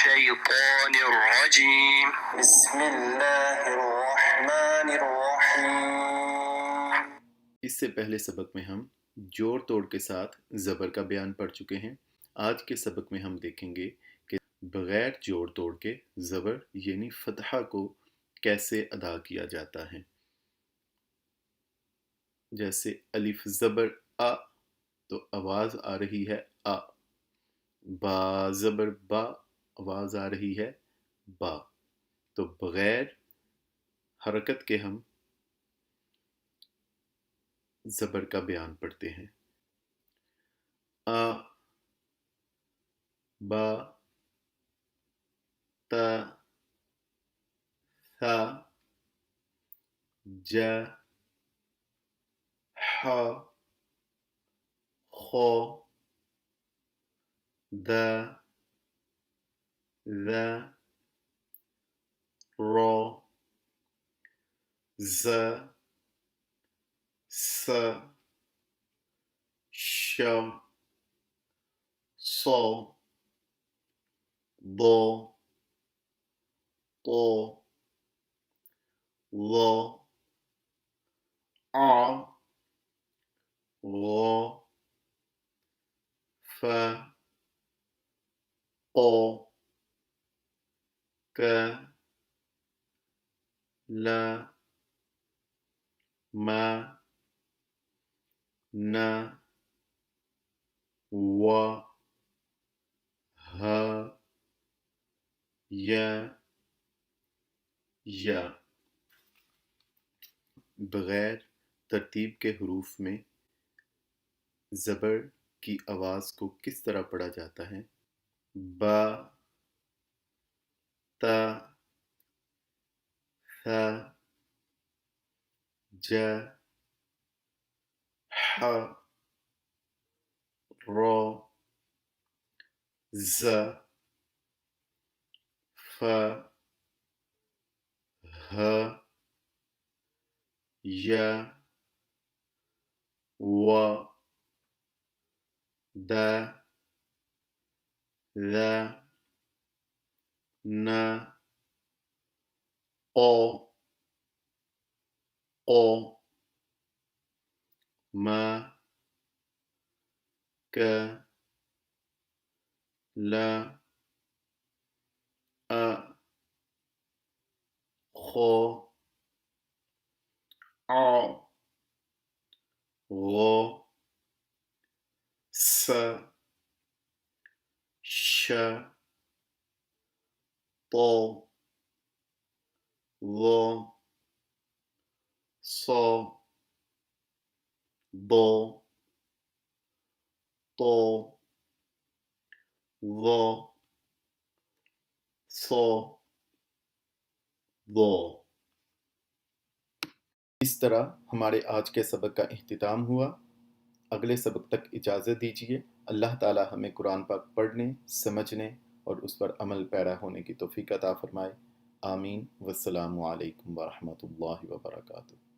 मिनश्शैतानिर्रजीम। बिस्मिल्लाहिर्रहमानिर्रहीम। इससे पहले सबक में हम जोड़ तोड़ के साथ ज़बर का बयान पढ़ चुके हैं। आज के सबक में हम देखेंगे कि बग़ैर जोड़ तोड़ के ज़बर यानी फ़तहा को कैसे अदा किया जाता है। जैसे अलिफ ज़बर अ तो आवाज़ आ रही है अ, बा ज़बर बा आवाज़ आ रही है बा। तो बग़ैर हरकत के हम ज़बर का बयान पढ़ते हैं। अ बा ता था जा हा खो दा ذا रो ज़ स श सो दो तो लो आ लो फ ओ क ल म न व ह य बग़ैर तरतीब के हरूफ में ज़बर की आवाज़ को किस तरह पढ़ा जाता है। बा ता था जा हा रो ज़ फ ह य व द ज़ न ओ म क ल अ खो आ गो स श तो लो सो दो तो लो सो दो। इस तरह हमारे आज के सबक का इख्तिताम हुआ। अगले सबक तक इजाज़त दीजिए। अल्लाह ताला हमें कुरान पाक पढ़ने, समझने और उस पर अमल पैरा होने की तौफ़ीक़ अता फ़रमाए। आमीन। वस्सलामु अलैकुम व रहमतुल्लाहि व बरकातुहू।